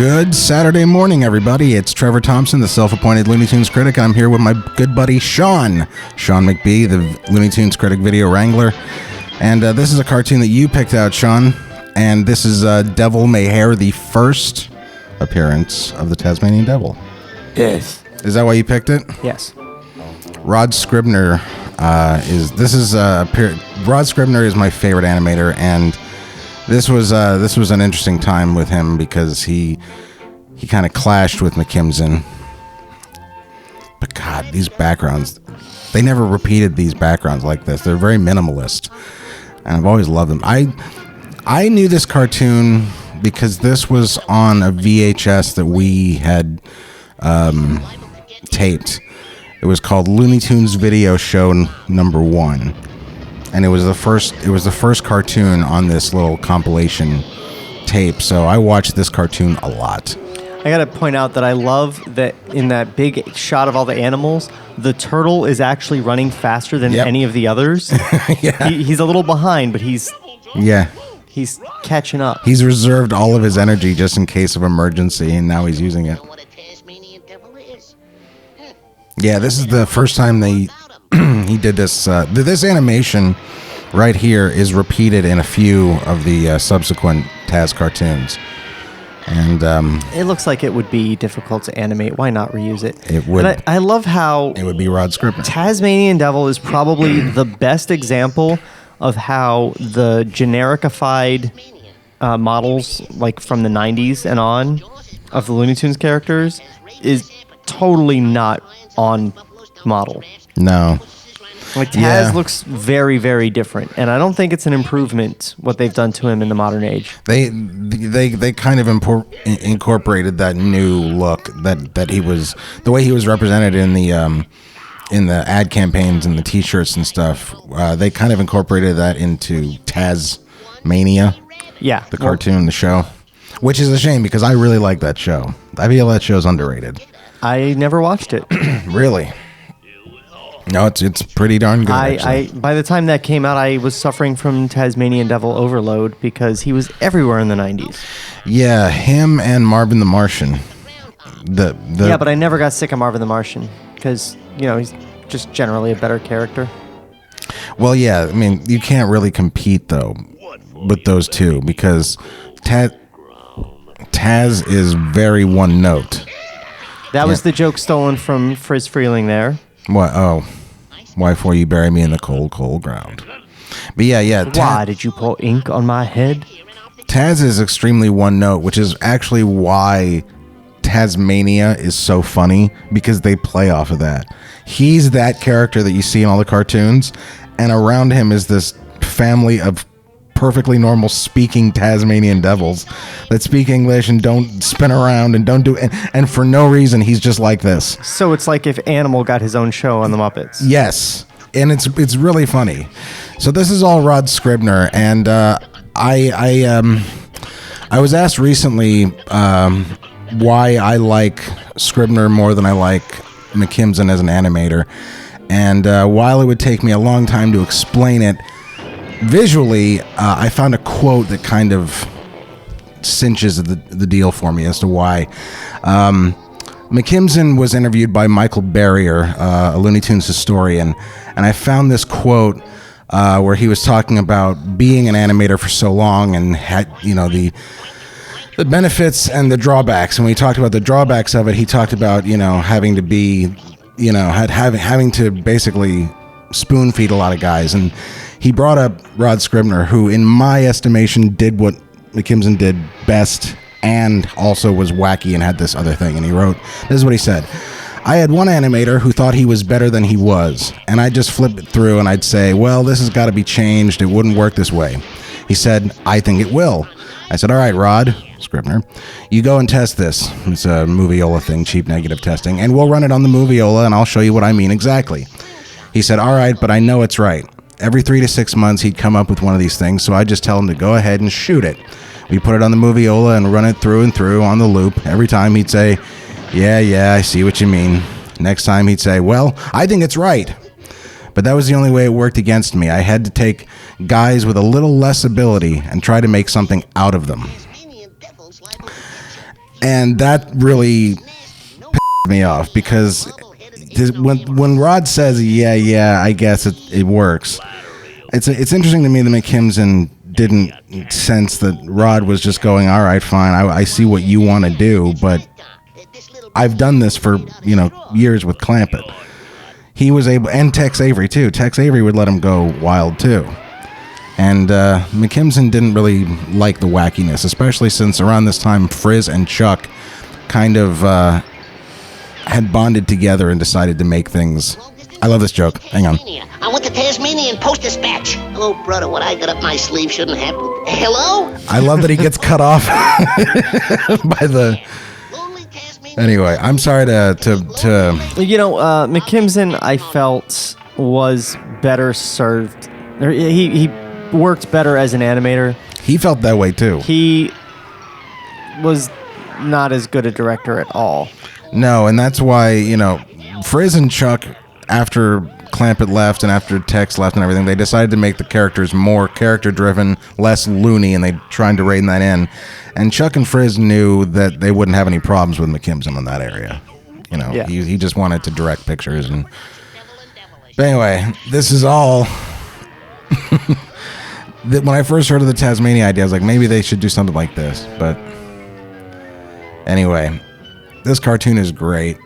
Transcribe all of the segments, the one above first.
Good Saturday morning, everybody. It's Trevor Thompson, the self-appointed Looney Tunes critic, and I'm here with my good buddy Sean McBee, the Looney Tunes critic video wrangler. And this is a cartoon that you picked out, Sean, and this is Devil May Hare, the first appearance of the Tasmanian Devil. Yes. Is that why you picked it? Yes. Rod Scribner Rod Scribner is my favorite animator, and this was an interesting time with him because he kind of clashed with McKimson. But God, these backgrounds, they never repeated these backgrounds like this. They're very minimalist, and I've always loved them. I knew this cartoon because this was on a VHS that we had taped. It was called Looney Tunes Video Show number 1. And it was the first cartoon on this little compilation tape. So I watched this cartoon a lot. I got to point out that I love that in that big shot of all the animals, the turtle is actually running faster than any of the others. Yeah. He's a little behind, but he's catching up. He's reserved all of his energy just in case of emergency, and now he's using it. Yeah, this is the first time he did this. This animation right here is repeated in a few of the subsequent Taz cartoons. And it looks like it would be difficult to animate. Why not reuse it? It would. And I love how it would be Rod Scribner. Tasmanian Devil is probably the best example of how the genericified models, like from the 90s and on, of the Looney Tunes characters is totally not on model. No. Like Taz looks very, very different, and I don't think it's an improvement what they've done to him in the modern age. They kind of incorporated that new look that he was, the way he was represented in the ad campaigns and the T-shirts and stuff. They kind of incorporated that into Tasmania. Yeah, the cartoon, the show, which is a shame because I really like that show. I feel that show's underrated. I never watched it. Really? No, it's pretty darn good. By the time that came out, I was suffering from Tasmanian Devil overload because he was everywhere in the 90s. Yeah, him and Marvin the Martian. Yeah, but I never got sick of Marvin the Martian because, he's just generally a better character. Well, yeah, I mean, you can't really compete, though, with those two because Taz is very one note. That was the joke stolen from Friz Freeling there. What? Oh, why for you bury me in the cold, cold ground? But yeah. Why did you pour ink on my head? Taz is extremely one note, which is actually why Tasmania is so funny because they play off of that. He's that character that you see in all the cartoons, and around him is this family of perfectly normal speaking Tasmanian devils that speak English and don't spin around and don't do it, and for no reason he's just like this. So it's like if Animal got his own show on the Muppets. Yes, and it's really funny. So this is all Rod Scribner, and I was asked recently why I like Scribner more than I like McKimson as an animator, and while it would take me a long time to explain it visually, I found a quote that kind of cinches the deal for me as to why. McKimson was interviewed by Michael Barrier, a Looney Tunes historian, and I found this quote where he was talking about being an animator for so long and had, the benefits and the drawbacks. And when he talked about the drawbacks of it, he talked about, having to be, having to basically spoon feed a lot of guys. And he brought up Rod Scribner, who, in my estimation, did what McKimson did best and also was wacky and had this other thing. And he wrote, this is what he said: I had one animator who thought he was better than he was, and I'd just flip it through and I'd say, well, this has got to be changed. It wouldn't work this way. He said, I think it will. I said, all right, Rod Scribner, you go and test this. It's a Moviola thing, cheap negative testing, and we'll run it on the Moviola and I'll show you what I mean exactly. He said, all right, but I know it's right. Every 3 to 6 months, he'd come up with one of these things, so I just tell him to go ahead and shoot it. We put it on the Moviola and run it through and through on the loop. Every time he'd say, yeah, I see what you mean. Next time he'd say, well, I think it's right. But that was the only way it worked against me. I had to take guys with a little less ability and try to make something out of them. And that really pissed me off because when Rod says, yeah, I guess it works, it's interesting to me that McKimson didn't sense that Rod was just going, all right, fine, I see what you want to do, but I've done this for, years with Clampett. He was able, and Tex Avery too. Tex Avery would let him go wild too. And McKimson didn't really like the wackiness, especially since around this time Frizz and Chuck kind of had bonded together and decided to make things. I love this joke. Hang on. I went to Tasmania and Post-Dispatch. Oh, brother, what I got up my sleeve shouldn't happen. Hello? I love that he gets cut off by the... Anyway, I'm sorry to McKimson, I felt, was better served. He worked better as an animator. He felt that way too. He was not as good a director at all. No, and that's why, Frizz and Chuck, after Clampett left and after Tex left and everything, they decided to make the characters more character-driven, less loony, and they tried to rein that in. And Chuck and Frizz knew that they wouldn't have any problems with McKimson in that area. Yeah. He just wanted to direct pictures. But anyway, this is all... When I first heard of the Tasmania idea, I was like, maybe they should do something like this. But anyway, this cartoon is great.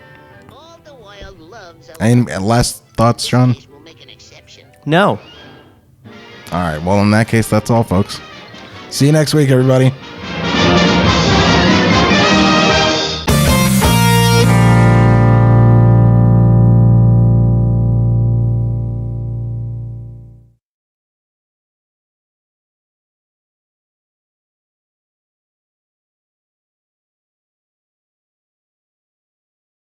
And last thoughts, Sean? No. All right. Well, in that case, that's all, folks. See you next week, everybody.